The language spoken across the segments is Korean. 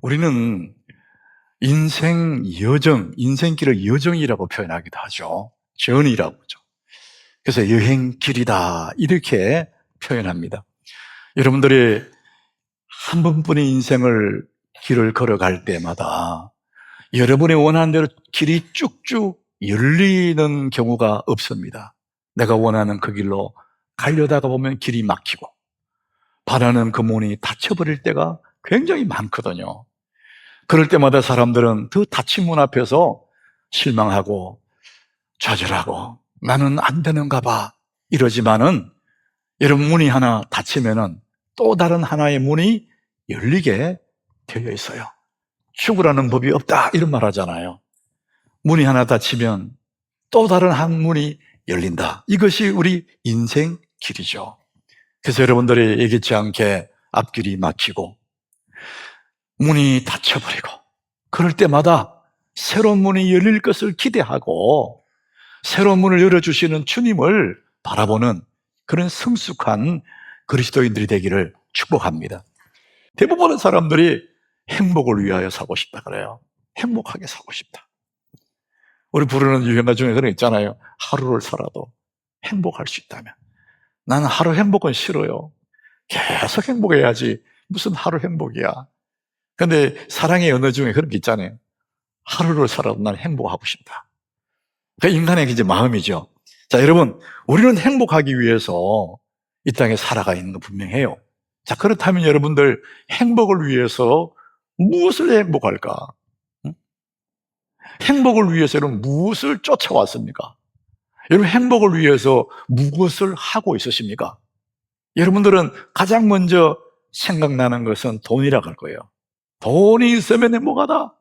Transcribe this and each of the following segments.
우리는 인생 여정, 인생길을 여정이라고 표현하기도 하죠. journey라고 하죠. 그래서 여행길이다 이렇게 표현합니다. 여러분들이 한 번뿐인 인생을 길을 걸어갈 때마다 여러분이 원하는 대로 길이 쭉쭉 열리는 경우가 없습니다. 내가 원하는 그 길로 가려다가 보면 길이 막히고 바라는 그 문이 닫혀버릴 때가 굉장히 많거든요. 그럴 때마다 사람들은 그 닫힌 문 앞에서 실망하고 좌절하고 나는 안 되는가 봐 이러지만은 여러분 문이 하나 닫히면은 또 다른 하나의 문이 열리게 되어 있어요. 죽으라는 법이 없다 이런 말 하잖아요. 문이 하나 닫히면 또 다른 한 문이 열린다. 이것이 우리 인생 길이죠. 그래서 여러분들이 예기치 않게 앞길이 막히고 문이 닫혀버리고 그럴 때마다 새로운 문이 열릴 것을 기대하고 새로운 문을 열어주시는 주님을 바라보는 그런 성숙한 그리스도인들이 되기를 축복합니다. 대부분의 사람들이 행복을 위하여 살고 싶다 그래요. 행복하게 살고 싶다. 우리 부르는 유행가 중에 그런 거 있잖아요. 하루를 살아도 행복할 수 있다면. 나는 하루 행복은 싫어요. 계속 행복해야지. 무슨 하루 행복이야. 근데 사랑의 언어 중에 그런 게 있잖아요. 하루를 살아도 나는 행복하고 싶다. 그 인간의 이제 마음이죠. 자, 여러분, 우리는 행복하기 위해서 이 땅에 살아가 있는 거 분명해요. 자, 그렇다면 여러분들 행복을 위해서 무엇을 행복할까? 응? 행복을 위해서 여러분 무엇을 쫓아왔습니까? 여러분 행복을 위해서 무엇을 하고 있으십니까? 여러분들은 가장 먼저 생각나는 것은 돈이라고 할 거예요. 돈이 있으면 행복하다.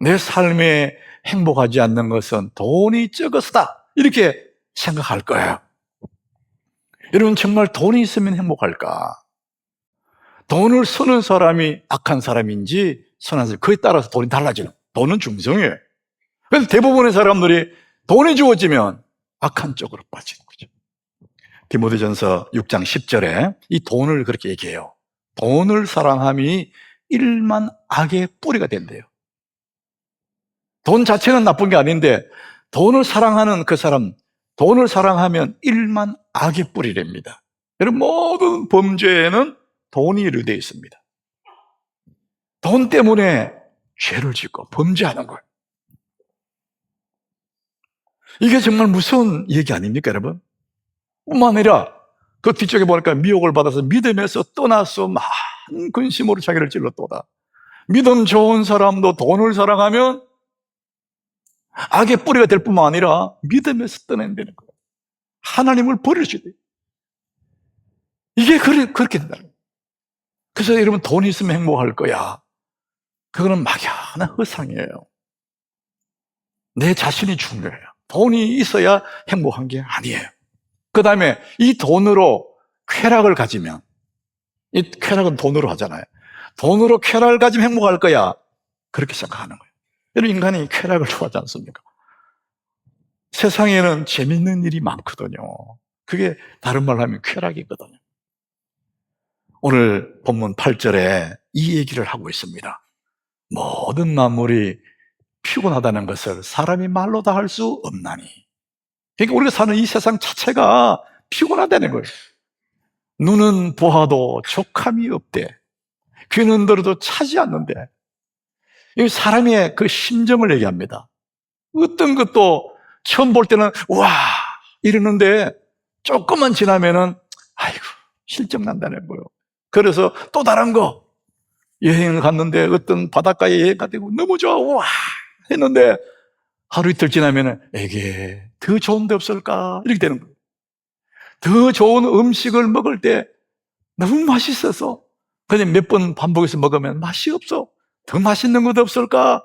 내 삶에 행복하지 않는 것은 돈이 적어서다. 이렇게 생각할 거예요. 여러분 정말 돈이 있으면 행복할까? 돈을 쓰는 사람이 악한 사람인지 선한 사람, 그에 따라서 돈이 달라져요. 돈은 중성이에요. 그래서 대부분의 사람들이 돈이 주어지면 악한 쪽으로 빠지는 거죠. 디모데전서 6장 10절에 이 돈을 그렇게 얘기해요. 돈을 사랑함이 일만 악의 뿌리가 된대요. 돈 자체는 나쁜 게 아닌데 돈을 사랑하는 그 사람, 돈을 사랑하면 일만 악의 뿌리랍니다. 여러분 모든 범죄에는 돈이 이루어져 있습니다. 돈 때문에 죄를 짓고 범죄하는 거예요. 이게 정말 무서운 얘기 아닙니까, 여러분? 뿐만 아니라 그 뒤쪽에 보니까 미혹을 받아서 믿음에서 떠나서 많은 근심으로 자기를 찔렀도다. 믿음 좋은 사람도 돈을 사랑하면 악의 뿌리가 될 뿐만 아니라 믿음에서 떠난다는 거예요. 하나님을 버릴 수 있어요. 이게 그렇게 된다는 거예요. 그래서 여러분 돈이 있으면 행복할 거야. 그거는 막연한 허상이에요. 내 자신이 중요해요. 돈이 있어야 행복한 게 아니에요. 그 다음에 이 돈으로 쾌락을 가지면, 이 쾌락은 돈으로 하잖아요. 돈으로 쾌락을 가지면 행복할 거야. 그렇게 생각하는 거예요. 여러분 인간이 쾌락을 좋아하지 않습니까? 세상에는 재밌는 일이 많거든요. 그게 다른 말로 하면 쾌락이거든요. 오늘 본문 8절에 이 얘기를 하고 있습니다. 모든 만물이 피곤하다는 것을 사람이 말로 다 할 수 없나니. 그러니까 우리가 사는 이 세상 자체가 피곤하다는 거예요. 눈은 보아도 족함이 없대. 귀는 들어도 차지 않는데. 이 사람의 그 심정을 얘기합니다. 어떤 것도 처음 볼 때는 와 이러는데 조금만 지나면은 아이고 실증난다는 거예요. 그래서 또 다른 거 여행을 갔는데 어떤 바닷가에 여행 가고 너무 좋아 와 했는데 하루 이틀 지나면은 에게 더 좋은 데 없을까 이렇게 되는 거예요. 더 좋은 음식을 먹을 때 너무 맛있어서 그냥 몇 번 반복해서 먹으면 맛이 없어. 더 맛있는 것 없을까?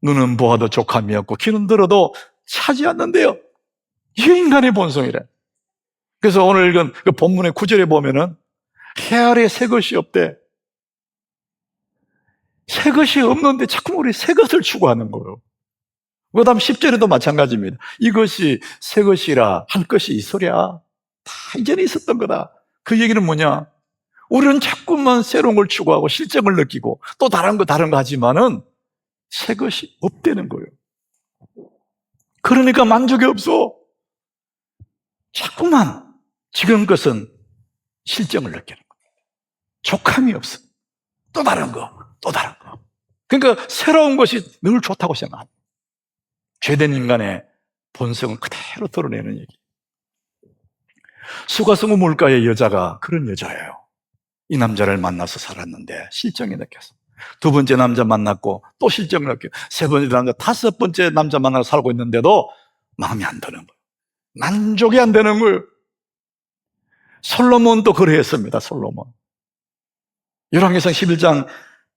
눈은 보아도 족함이 없고 귀는 들어도 차지 않는데요. 이게 인간의 본성이래. 그래서 오늘 읽은 그 본문의 9절에 보면은 해 아래 새 것이 없대. 새 것이 없는데 자꾸 우리 새 것을 추구하는 거예요. 그 다음 10절에도 마찬가지입니다. 이것이 새 것이라 할 것이 있으랴. 다 이전에 있었던 거다. 그 얘기는 뭐냐? 우리는 자꾸만 새로운 걸 추구하고 실증을 느끼고 또 다른 거 하지만은 새 것이 없다는 거예요. 그러니까 만족이 없어. 자꾸만 지금 것은 실증을 느끼는 거예요. 족함이 없어. 또 다른 거. 그러니까 새로운 것이 늘 좋다고 생각합니다. 죄된 인간의 본성을 그대로 드러내는 얘기. 수가성우 물가의 여자가 그런 여자예요. 이 남자를 만나서 살았는데 실정이 느껴서 두 번째 남자 만났고 또 실정을 느껴 세 번째 남자, 다섯 번째 남자 만나서 살고 있는데도 마음이 안 드는 거예요. 만족이 안 되는 거예요. 솔로몬도 그러했습니다. 솔로몬. 열왕기상 11장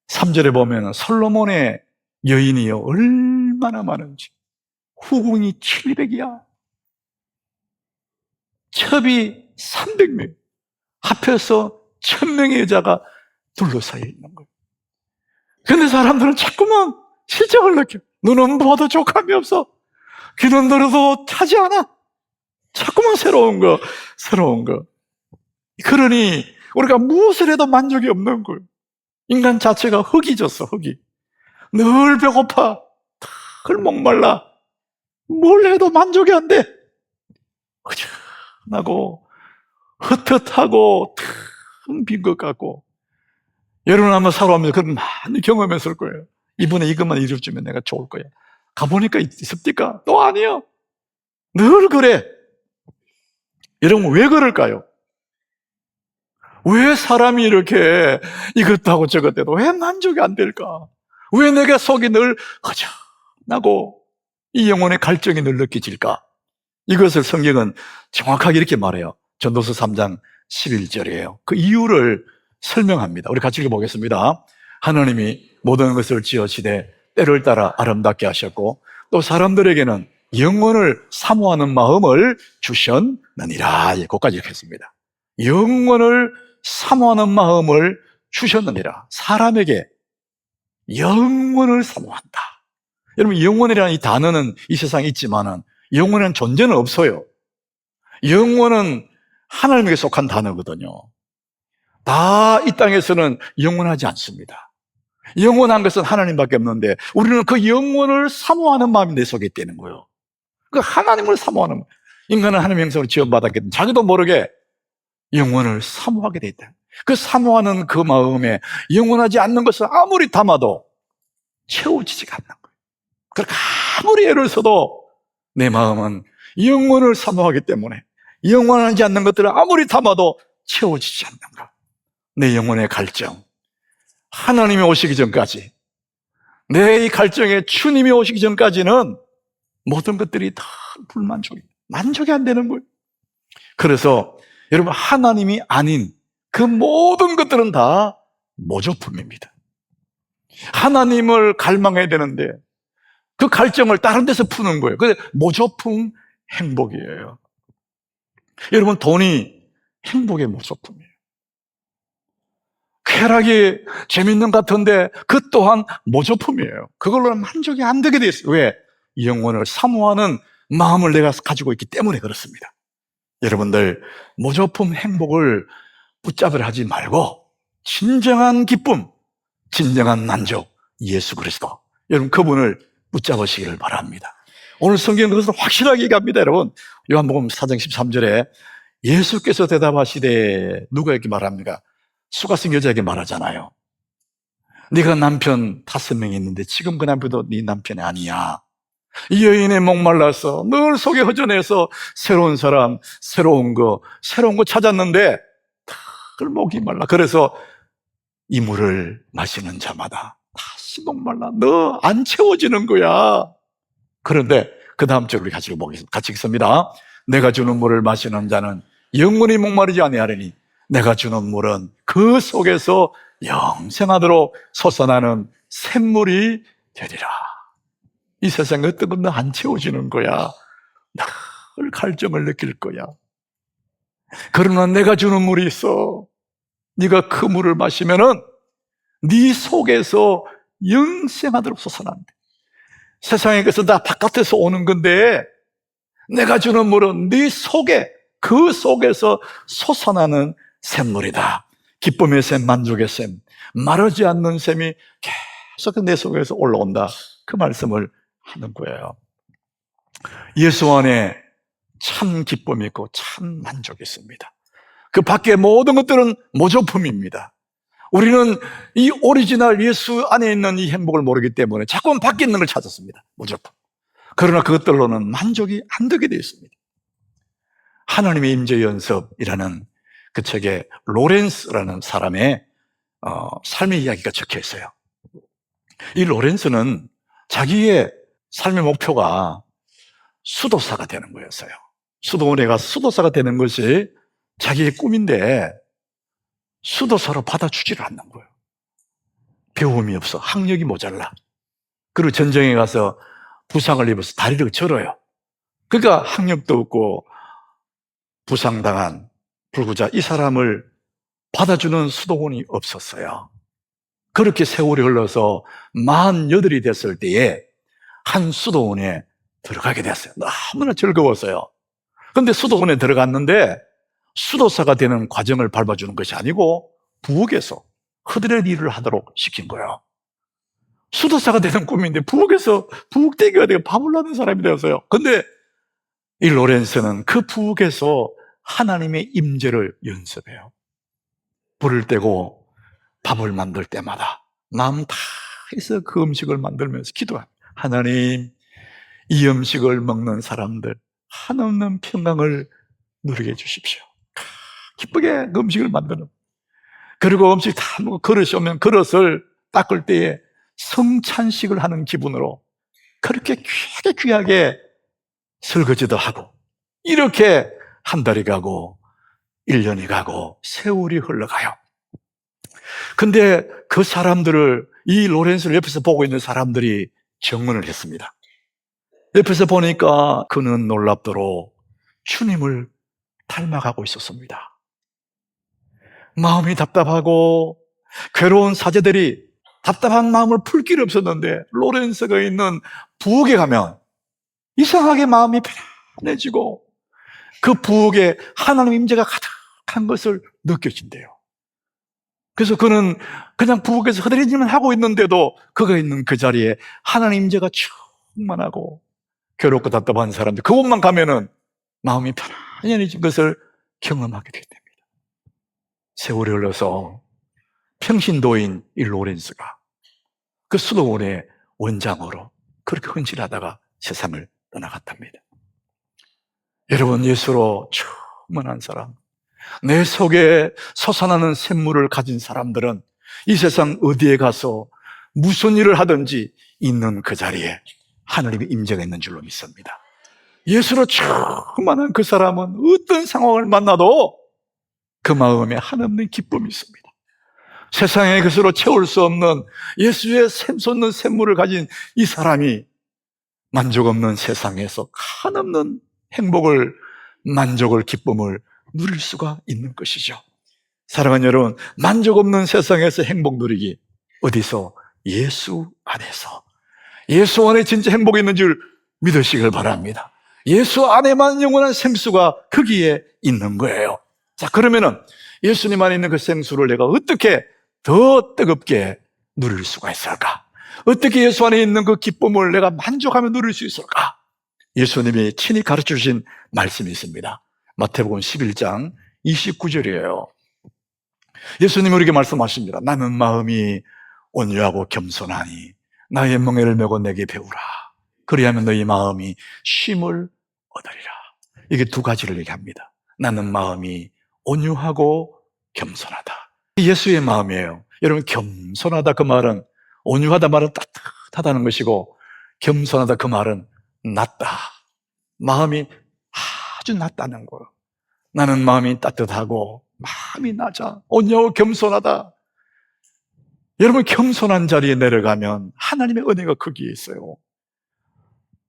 3절에 보면 솔로몬의 여인이요 얼마나 많은지. 후궁이 700이야. 첩이 300명. 합해서 1000명의 여자가 둘러싸여 있는 거예요. 근데 사람들은 자꾸만 실정을 느껴. 눈은 봐도 족함이 없어. 귀는 들어도 차지 않아. 자꾸만 새로운 거. 그러니 우리가 무엇을 해도 만족이 없는 거예요. 인간 자체가 흙이 졌어, 흙이. 늘 배고파. 늘 목말라. 뭘 해도 만족이 안 돼. 허전하고 헛헛하고 텅 빈 것 같고. 여러분 한번 살아오면서 그런 많이 경험했을 거예요. 이번에 이것만 이루어주면 내가 좋을 거야. 가보니까 있습니까? 또 아니요. 늘 그래. 여러분 왜 그럴까요? 왜 사람이 이렇게 이것도 하고 저것도 해도 왜 만족이 안 될까? 왜 내가 속이 늘 허전하고 이 영혼의 갈증이 늘 느껴질까? 이것을 성경은 정확하게 이렇게 말해요. 전도서 3장 11절이에요. 그 이유를 설명합니다. 우리 같이 읽어보겠습니다. 하나님이 모든 것을 지으시되 때를 따라 아름답게 하셨고 또 사람들에게는 영원을 사모하는 마음을 주셨느니라. 거기까지 이렇게 했습니다. 영원을 사모하는 마음을 주셨느니라. 사람에게 영원을 사모한다. 여러분 영원이라는 이 단어는 이 세상에 있지만은 영원이라는 존재는 없어요. 영원은 하나님에게 속한 단어거든요. 다 이 땅에서는 영원하지 않습니다. 영원한 것은 하나님밖에 없는데 우리는 그 영원을 사모하는 마음이 내 속에 있다는 거예요. 그 하나님을 사모하는, 인간은 하나님의 형상으로 지원받았기 때문에 자기도 모르게 영원을 사모하게 돼 있다. 그 사모하는 그 마음에 영원하지 않는 것을 아무리 담아도 채워지지가 않는 거예요. 그러니까 아무리 애를 써도 내 마음은 영원을 사모하기 때문에 영원하지 않는 것들을 아무리 담아도 채워지지 않는가. 내 영혼의 갈증, 하나님이 오시기 전까지, 내 이 갈증에 주님이 오시기 전까지는 모든 것들이 다 만족이 안 되는 거예요. 그래서 여러분 하나님이 아닌 그 모든 것들은 다 모조품입니다. 하나님을 갈망해야 되는데 그 갈증을 다른 데서 푸는 거예요. 그게 모조품 행복이에요. 여러분 돈이 행복의 모조품이에요. 쾌락이 재밌는 것 같은데 그 또한 모조품이에요. 그걸로는 만족이 안 되게 돼 있어요. 왜? 영혼을 사모하는 마음을 내가 가지고 있기 때문에 그렇습니다. 여러분들 모조품 행복을 붙잡으려 하지 말고 진정한 기쁨, 진정한 만족, 예수 그리스도, 여러분 그분을 붙잡으시기를 바랍니다. 오늘 성경은 그것을 확실하게 얘기합니다. 여러분 요한복음 4장 13절에 예수께서 대답하시되 누가 이렇게 말합니까? 수가성 여자에게 말하잖아요. 네가 남편 5명이 있는데 지금 그 남편도 네 남편이 아니야. 이 여인의 목말라서 늘 속이 허전해서 새로운 사람, 새로운 거 찾았는데 늘 목이 말라. 그래서 이 물을 마시는 자마다 다시 목말라. 너 안 채워지는 거야. 그런데 그 다음 절 우리 같이 읽습니다. 내가 주는 물을 마시는 자는 영원히 목마르지 아니하리니 내가 주는 물은 그 속에서 영생하도록 솟아나는 샘물이 되리라. 이 세상에 어떤 건 안 채워지는 거야. 늘 갈증을 느낄 거야. 그러나 내가 주는 물이 있어. 네가 그 물을 마시면은 네 속에서 영생하도록 솟아난대. 세상에 것은 다 바깥에서 오는 건데 내가 주는 물은 네 속에, 그 속에서 솟아나는 샘물이다. 기쁨의 샘, 만족의 샘, 마르지 않는 샘이 계속 내 속에서 올라온다. 그 말씀을 하는 거예요. 예수 안에 참 기쁨이 있고 참 만족이 있습니다. 그 밖에 모든 것들은 모조품입니다. 우리는 이 오리지널 예수 안에 있는 이 행복을 모르기 때문에 자꾸 밖에 있는 걸 찾았습니다. 모조품. 그러나 그것들로는 만족이 안 되게 되어 있습니다. 하나님의 임재 연습이라는 그 책에 로렌스라는 사람의 삶의 이야기가 적혀 있어요. 이 로렌스는 자기의 삶의 목표가 수도사가 되는 거였어요. 수도원에 가서 수도사가 되는 것이 자기의 꿈인데 수도사로 받아주지를 않는 거예요. 배움이 없어. 학력이 모자라. 그리고 전쟁에 가서 부상을 입어서 다리를 절어요. 그러니까 학력도 없고 부상당한 불구자 이 사람을 받아주는 수도원이 없었어요. 그렇게 세월이 흘러서 48이 됐을 때에 한 수도원에 들어가게 됐어요. 너무나 즐거웠어요. 그런데 수도원에 들어갔는데 수도사가 되는 과정을 밟아주는 것이 아니고 부엌에서 그들의 일을 하도록 시킨 거예요. 수도사가 되는 꿈인데 부엌에서 부엌대기가 되고 밥을 하는 사람이 되었어요. 그런데 이 로렌스는 그 부엌에서 하나님의 임재를 연습해요. 불을 떼고 밥을 만들 때마다 마음 다해서 그 음식을 만들면서 기도합니다. 하나님, 이 음식을 먹는 사람들 한없는 평강을 누리게 해주십시오. 기쁘게 그 음식을 만드는. 그리고 음식 다 먹고 그릇이 오면 그릇을 닦을 때에 성찬식을 하는 기분으로 그렇게 귀하게 설거지도 하고, 이렇게 한 달이 가고 1년이 가고 세월이 흘러가요. 근데 그 사람들을, 이 로렌스를 옆에서 보고 있는 사람들이 증언을 했습니다. 옆에서 보니까 그는 놀랍도록 주님을 닮아가고 있었습니다. 마음이 답답하고 괴로운 사제들이 답답한 마음을 풀 길이 없었는데 로렌스가 있는 부엌에 가면 이상하게 마음이 편안해지고 그 부엌에 하나님 임재가 가득한 것을 느껴진대요. 그래서 그는 그냥 부엌에서 흐드러지만 하고 있는데도 그가 있는 그 자리에 하나님 임재가 충만하고, 괴롭고 답답한 사람들 그곳만 가면은 마음이 편안해진 것을 경험하게 되게 됩니다. 세월이 흘러서 평신도인 이 로렌스가 그 수도원의 원장으로 그렇게 헌신하다가 세상을 떠나갔답니다. 여러분, 예수로 충만한 사람, 내 속에 솟아나는 샘물을 가진 사람들은 이 세상 어디에 가서 무슨 일을 하든지 있는 그 자리에 하나님의 임재가 있는 줄로 믿습니다. 예수로 충만한 그 사람은 어떤 상황을 만나도 그 마음에 한없는 기쁨이 있습니다. 세상의 것으로 채울 수 없는 예수의 샘솟는 샘물을 가진 이 사람이 만족 없는 세상에서 한없는 행복을, 만족을, 기쁨을 누릴 수가 있는 것이죠. 사랑하는 여러분, 만족 없는 세상에서 행복 누리기 어디서? 예수 안에서. 예수 안에 진짜 행복이 있는 줄 믿으시길 바랍니다. 예수 안에만 영원한 생수가 거기에 있는 거예요. 자, 그러면은 예수님 안에 있는 그 생수를 내가 어떻게 더 뜨겁게 누릴 수가 있을까? 어떻게 예수 안에 있는 그 기쁨을 내가 만족하며 누릴 수 있을까? 예수님이 친히 가르쳐 주신 말씀이 있습니다. 마태복음 11장 29절이에요. 예수님이 우리에게 말씀하십니다. 나는 마음이 온유하고 겸손하니 나의 멍에를 메고 내게 배우라. 그리하면 너희 마음이 쉼을 얻으리라. 이게 두 가지를 얘기합니다. 나는 마음이 온유하고 겸손하다. 예수의 마음이에요. 여러분, 겸손하다 그 말은, 온유하다 말은 따뜻하다는 것이고, 겸손하다 그 말은 낮다. 마음이 아주 낮다는 거예요. 나는 마음이 따뜻하고 마음이 낮아. 온유하고 겸손하다. 여러분, 겸손한 자리에 내려가면 하나님의 은혜가 거기에 있어요.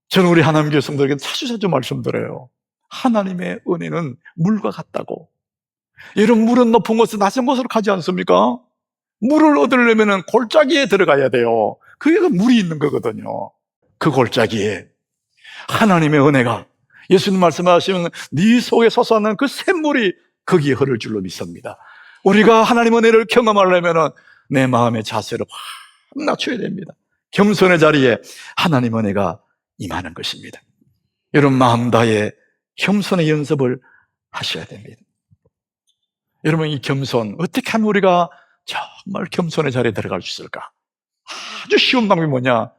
저는 우리 하나님 교회 성도에게 자주 말씀드려요. 하나님의 은혜는 물과 같다고. 여러분, 물은 높은 곳에서 낮은 곳으로 가지 않습니까? 물을 얻으려면 골짜기에 들어가야 돼요. 그게 물이 있는 거거든요. 그 골짜기에 하나님의 은혜가, 예수님 말씀하시면 네 속에 솟아나는 그 샘물이 거기에 흐를 줄로 믿습니다. 우리가 하나님의 은혜를 경험하려면 내 마음의 자세를 확 낮춰야 됩니다. 겸손의 자리에 하나님의 은혜가 임하는 것입니다. 여러분, 마음 다해 겸손의 연습을 하셔야 됩니다. 여러분, 이 겸손, 어떻게 하면 우리가 정말 겸손의 자리에 들어갈 수 있을까? 아주 쉬운 방법이 뭐냐?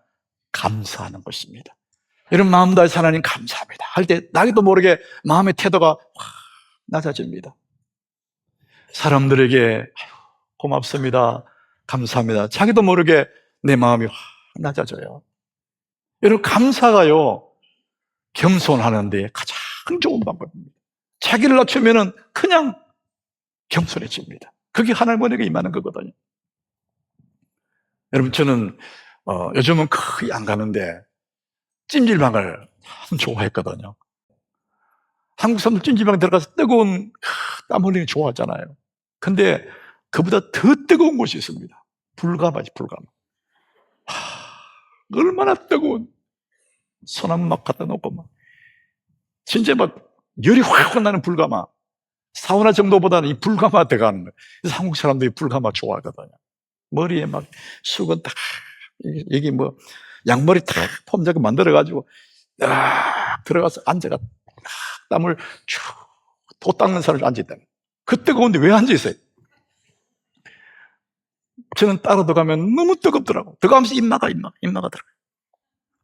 감사하는 것입니다. 여러분, 마음 다해서 하나님 감사합니다 할 때 나도 모르게 마음의 태도가 확 낮아집니다. 사람들에게 고맙습니다, 감사합니다, 자기도 모르게 내 마음이 확 낮아져요. 여러분, 감사가요, 겸손하는 데 가장 좋은 방법입니다. 자기를 낮추면 그냥 겸손해집니다. 그게 하나님의 은혜가 임하는 거거든요. 여러분, 저는 요즘은 거의 안 가는데 찜질방을 참 좋아했거든요. 한국 사람들 찜질방 들어가서 뜨거운 땀 흘리는 거 좋아하잖아요. 근데 그보다 더 뜨거운 곳이 있습니다. 불가마지, 불가마. 얼마나 뜨거운, 손 한 번 막 갖다 놓고 막 진짜 막 열이 확 나는 불가마. 사우나 정도보다는 이 불가마 들어가는 거예요. 그래서 한국 사람들이 불가마 좋아하거든요. 머리에 막 수건 딱, 여기 뭐 양머리 딱 폼자고 만들어가지고 딱 들어가서 앉아가 땀을 쭉 닦는 사람이 앉아있다. 그 뜨거운데 왜 앉아있어요? 저는 따로 들어가면 너무 뜨겁더라고. 들어가면서 입마가 들어가요.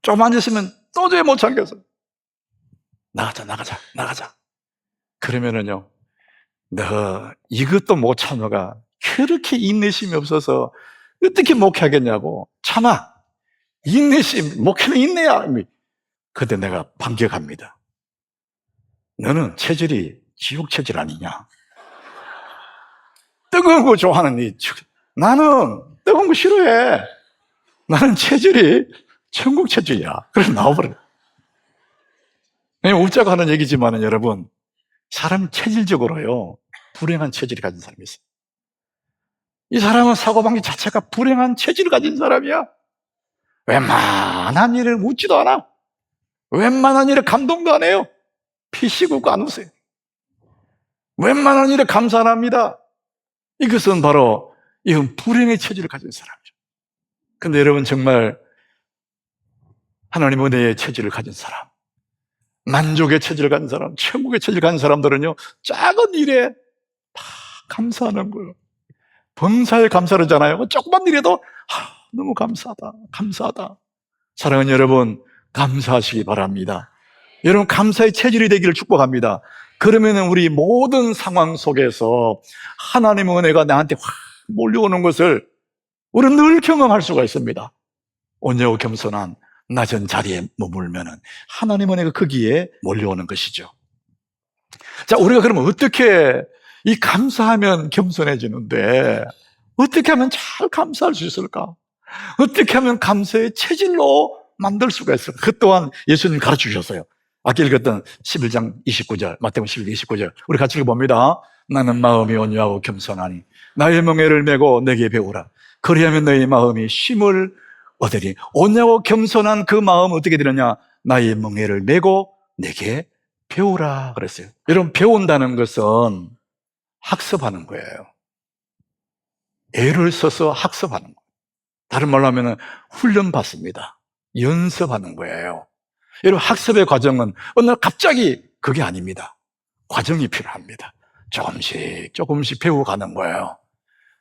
좀 앉았으면 도저히 못 참겠어. 나가자. 그러면은요, 너 이것도 못 참아가 그렇게 인내심이 없어서 어떻게 목회하겠냐고. 참아. 인내심, 목회는 인내야. 그때 내가 반격합니다. 너는 체질이 지옥 체질 아니냐? 뜨거운 거 좋아하는 나는 뜨거운 거 싫어해. 나는 체질이 천국 체질이야. 그래서 나와버려. 웃자고 하는 얘기지만 여러분, 사람 체질적으로요, 불행한 체질을 가진 사람이 있어요. 이 사람은 사고방식 자체가 불행한 체질을 가진 사람이야. 웬만한 일을 웃지도 않아. 웬만한 일에 감동도 안 해요. 피식 웃고 안 웃어요. 웬만한 일에 감사 안 합니다. 이것은 바로 이건 불행의 체질을 가진 사람이죠. 근데 여러분, 정말 하나님의 은혜의 체질을 가진 사람, 만족의 체질을 가진 사람, 천국의 체질을 가진 사람들은요, 작은 일에 다 감사하는 거예요. 범사에 감사를 하잖아요. 조그만 일에도 너무 감사하다. 사랑하는 여러분, 감사하시기 바랍니다. 여러분, 감사의 체질이 되기를 축복합니다. 그러면 우리 모든 상황 속에서 하나님의 은혜가 나한테 확 몰려오는 것을 우리는 늘 경험할 수가 있습니다. 온유하고 겸손한 낮은 자리에 머물면 하나님의 은혜가 거기에 몰려오는 것이죠. 자, 우리가 그러면 어떻게 이 감사하면 겸손해지는데 어떻게 하면 잘 감사할 수 있을까? 어떻게 하면 감사의 체질로 만들 수가 있을까? 그 또한 예수님 가르쳐 주셨어요. 아까 읽었던 11장 29절, 마태복음 11장 29절, 우리 같이 읽어봅니다. 나는 마음이 온유하고 겸손하니 나의 멍에를 메고 내게 배우라. 그리하면 너의 마음이 쉼을 얻으리. 온유하고 겸손한 그 마음은 어떻게 되느냐? 나의 멍에를 메고 내게 배우라 그랬어요. 여러분, 배운다는 것은 학습하는 거예요. 애를 써서 학습하는 거예요. 다른 말로 하면 훈련받습니다. 연습하는 거예요. 여러분, 학습의 과정은 어느 날 갑자기 그게 아닙니다. 과정이 필요합니다. 조금씩 배워가는 거예요.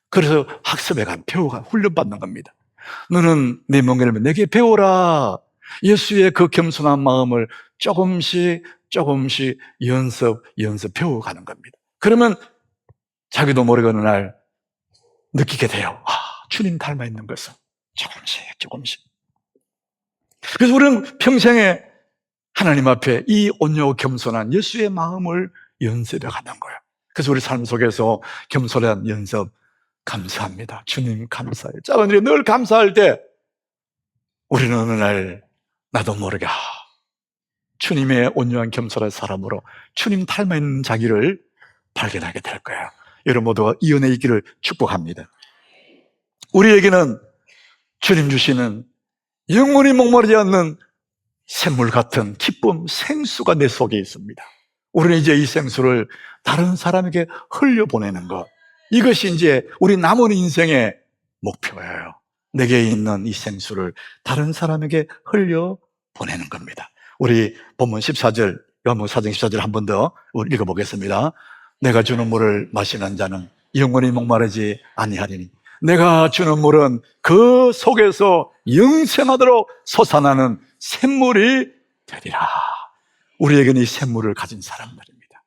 그래서 학습에 배워가 훈련받는 겁니다. 너는 내 멍에를 내게 배워라. 예수의 그 겸손한 마음을 조금씩 연습 배워가는 겁니다. 그러면 자기도 모르게 어느 날 느끼게 돼요. 주님 닮아 있는 것을 조금씩. 그래서 우리는 평생에 하나님 앞에 이 온유하고 겸손한 예수의 마음을 연습해 가는 거예요. 그래서 우리 삶 속에서 겸손한 연습, 감사합니다. 주님 감사해요. 작은 일에 늘 감사할 때 우리는 어느 날 나도 모르게 주님의 온유한 겸손한 사람으로 주님 닮아 있는 자기를 발견하게 될 거예요. 여러분 모두가 이 은혜 있기를 축복합니다. 우리에게는 주님 주시는 영원히 목마르지 않는 샘물 같은 기쁨, 생수가 내 속에 있습니다. 우리는 이제 이 생수를 다른 사람에게 흘려보내는 것, 이것이 이제 우리 남은 인생의 목표예요. 내게 있는 이 생수를 다른 사람에게 흘려 보내는 겁니다. 우리 본문 14절, 요한복음 14절 한 번 더 읽어보겠습니다. 내가 주는 물을 마시는 자는 영원히 목마르지 아니하리니 내가 주는 물은 그 속에서 영생하도록 솟아나는 샘물이 되리라. 우리에게는 이 샘물을 가진 사람들입니다.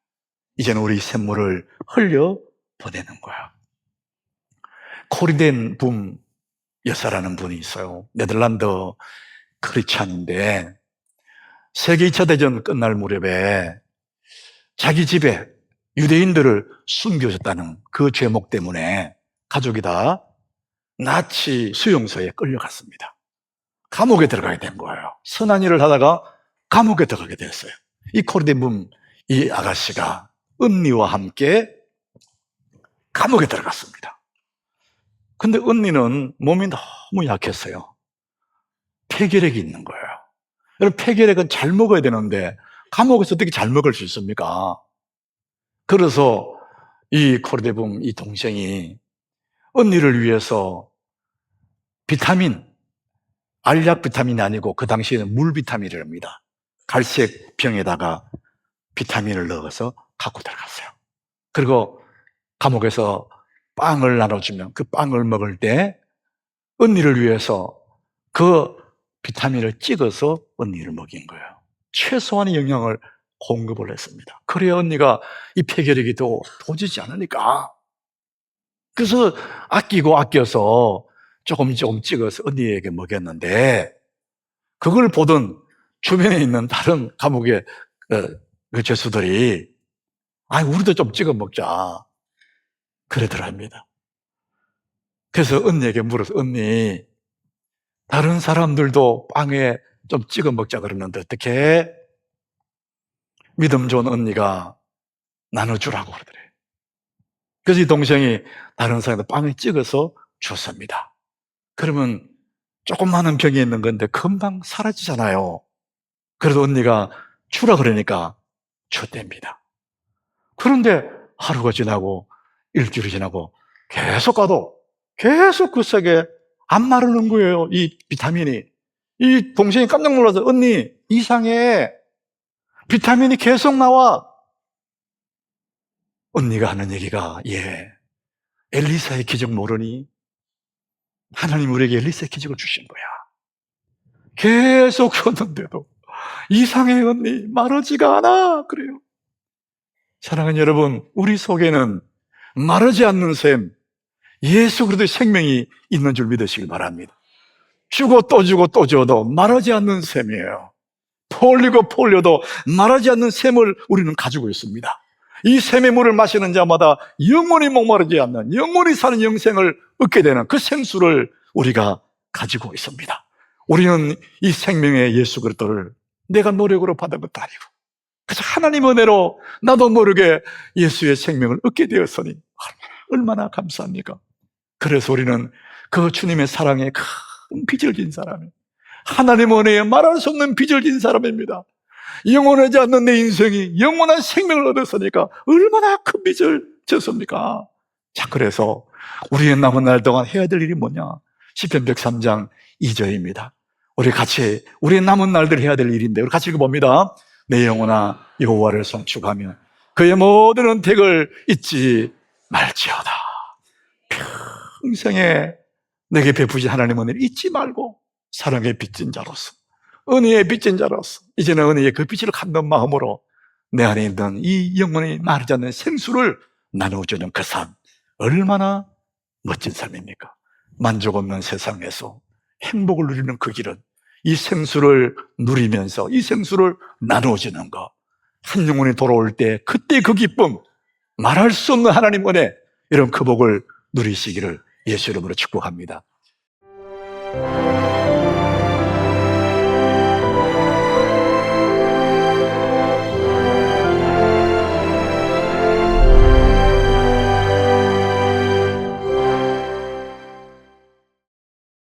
이제는 우리 샘물을 흘려 보내는 거야. 코리덴 붐 여사라는 분이 있어요. 네덜란드 크리스찬인데 세계 2차 대전 끝날 무렵에 자기 집에 유대인들을 숨겨줬다는 그 죄목 때문에 가족이 다 나치 수용소에 끌려갔습니다. 감옥에 들어가게 된 거예요. 선한 일을 하다가 감옥에 들어가게 됐어요. 이 코리덴 붐 이 아가씨가 언니와 함께 감옥에 들어갔습니다. 근데 언니는 몸이 너무 약했어요. 폐결핵이 있는 거예요. 여러분, 폐결핵은 잘 먹어야 되는데 감옥에서 어떻게 잘 먹을 수 있습니까? 그래서 이 코르데붐 이 동생이 언니를 위해서 비타민, 알약 비타민이 아니고 그 당시에는 물 비타민이랍니다. 갈색 병에다가 비타민을 넣어서 갖고 들어갔어요. 그리고 감옥에서 빵을 나눠주면 그 빵을 먹을 때 언니를 위해서 그 비타민을 찍어서 언니를 먹인 거예요. 최소한의 영양을 공급을 했습니다. 그래야 언니가 이 폐결핵이 더 도지지 않으니까. 그래서 아껴서 조금 찍어서 언니에게 먹였는데 그걸 보던 주변에 있는 다른 감옥의 그 죄수들이 우리도 좀 찍어 먹자 그러더랍니다. 그래서 언니에게 물어서 언니 다른 사람들도 빵에 좀 찍어 먹자 그러는데 어떻게? 믿음 좋은 언니가 나눠주라고 그러더래요. 그래서 이 동생이 다른 사람한테 빵에 찍어서 줬습니다. 그러면 조그마한 병이 있는 건데 금방 사라지잖아요. 그래서 언니가 주라 그러니까 줬답니다. 그런데 하루가 지나고 일주일이 지나고 계속 가도 계속 그 속에 안 마르는 거예요. 이 비타민이. 이 동생이 깜짝 놀라서 언니 이상해. 비타민이 계속 나와. 언니가 하는 얘기가 엘리사의 기적 모르니? 하나님 우리에게 엘리사의 기적을 주신 거야. 계속 줬는데도 이상해 언니 마르지가 않아 그래요. 사랑하는 여러분, 우리 속에는 마르지 않는 샘 예수 그리스도의 생명이 있는 줄 믿으시길 바랍니다. 주고 또 주고 또 줘도 마르지 않는 샘이에요. 퍼올리고 퍼올려도 마르지 않는 샘을 우리는 가지고 있습니다. 이 샘의 물을 마시는 자마다 영원히 목마르지 않는 영원히 사는 영생을 얻게 되는 그 생수를 우리가 가지고 있습니다. 우리는 이 생명의 예수 그리스도를 내가 노력으로 받은 것도 아니고 그래서 하나님 은혜로 나도 모르게 예수의 생명을 얻게 되었으니 얼마나 감사합니까? 그래서 우리는 그 주님의 사랑에 큰 빚을 진 사람이에요. 하나님 은혜에 말할 수 없는 빚을 진 사람입니다. 영원하지 않는 내 인생이 영원한 생명을 얻었으니까 얼마나 큰 빚을 졌습니까? 자, 그래서 우리의 남은 날 동안 해야 될 일이 뭐냐? 시편 103장 2절입니다. 우리의 남은 날들 해야 될 일인데 우리 같이 읽어봅니다. 내 영혼아 여호와를 송축하며 그의 모든 은택을 잊지 말지어다. 평생에 내게 베푸신 하나님 은혜를 잊지 말고 사랑의 빚진 자로서 은혜의 빚진 자로서 이제는 은혜의 그 빚을 갖는 마음으로 내 안에 있는 이 영혼이 마르지 않는 생수를 나누어주는 그 삶 얼마나 멋진 삶입니까? 만족 없는 세상에서 행복을 누리는 그 길은 이 생수를 누리면서 이 생수를 나누어주는 것 한 영혼이 돌아올 때 그때 그 기쁨 말할 수 없는 하나님 은혜 이런 그 복을 누리시기를 예수 이름으로 축복합니다.